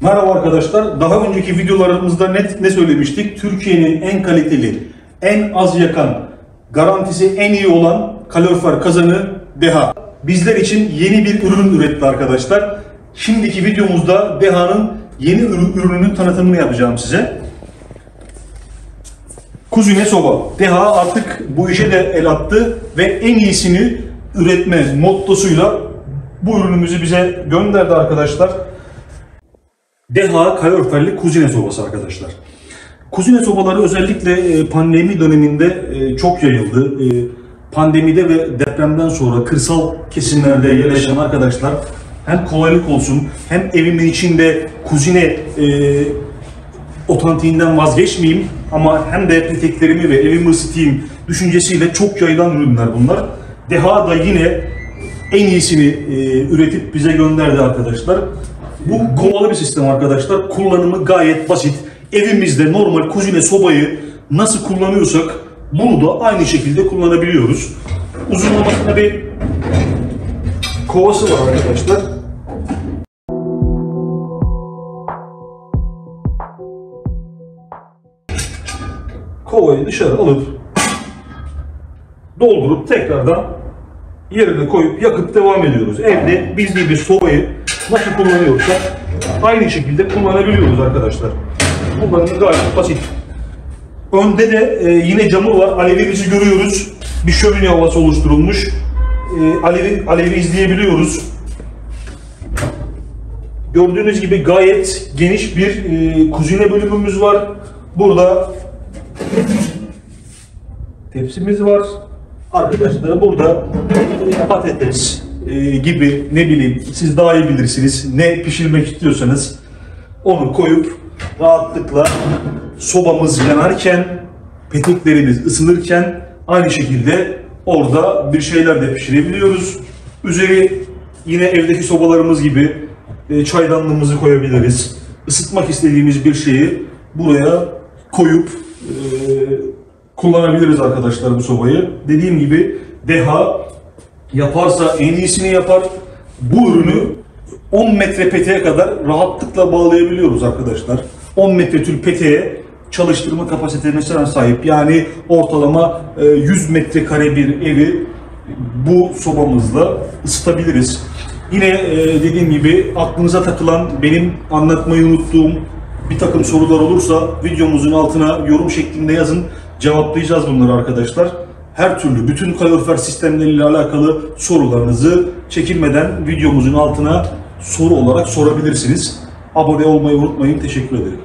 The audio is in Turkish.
Merhaba arkadaşlar. Daha önceki videolarımızda ne söylemiştik? Türkiye'nin en kaliteli, en az yakan, garantisi en iyi olan kalorifer kazanı DEHA. Bizler için yeni bir ürün üretti arkadaşlar. Şimdiki videomuzda DEHA'nın yeni ürününün tanıtımını yapacağım size. Kuzine soba. DEHA artık bu işe de el attı ve en iyisini üretme mottosuyla bu ürünümüzü bize gönderdi arkadaşlar. DEHA kaloriferli kuzine sobası arkadaşlar. Kuzine sobaları özellikle pandemi döneminde çok yayıldı. Pandemide ve depremden sonra kırsal kesimlerde yaşayan arkadaşlar hem kolaylık olsun hem evimin içinde kuzine otantiğinden vazgeçmeyeyim ama hem de peteklerimi ve evimi ısıtayım düşüncesiyle çok yayılan ürünler bunlar. DEHA da yine en iyisini üretip bize gönderdi arkadaşlar. Bu kovalı bir sistem arkadaşlar. Kullanımı gayet basit. Evimizde normal kuzine sobayı nasıl kullanıyorsak bunu da aynı şekilde kullanabiliyoruz. Uzunlamasında bir kovası var arkadaşlar. Kovayı dışarı alıp doldurup tekrardan yerine koyup yakıp devam ediyoruz. Evde bildiğimiz sobayı nasıl kullanıyorsak aynı şekilde kullanabiliyoruz arkadaşlar. Kullanımı gayet basit. Önde de yine camı var. Alevimizi görüyoruz. Bir şömine havası oluşturulmuş. Alevi izleyebiliyoruz. Gördüğünüz gibi gayet geniş bir kuzine bölümümüz var. Burada tepsimiz var. Arkadaşlar burada patates gibi ne bileyim siz daha iyi bilirsiniz. Ne pişirmek istiyorsanız onu koyup rahatlıkla sobamız yanarken, peteklerimiz ısınırken aynı şekilde orada bir şeyler de pişirebiliyoruz. Üzeri yine evdeki sobalarımız gibi çaydanlığımızı koyabiliriz. Isıtmak istediğimiz bir şeyi buraya koyup kullanabiliriz arkadaşlar bu sobayı. Dediğim gibi DEHA yaparsa en iyisini yapar. Bu ürünü 10 metre peteğe kadar rahatlıkla bağlayabiliyoruz arkadaşlar. 10 metre tül peteğe çalıştırma kapasitesine sahip. Yani ortalama 100 metrekare bir evi bu sobamızla ısıtabiliriz. Yine dediğim gibi aklınıza takılan, benim anlatmayı unuttuğum bir takım sorular olursa videomuzun altına yorum şeklinde yazın. Cevaplayacağız bunları arkadaşlar. Her türlü bütün kalorifer sistemleriyle alakalı sorularınızı çekinmeden videomuzun altına soru olarak sorabilirsiniz. Abone olmayı unutmayın. Teşekkür ederim.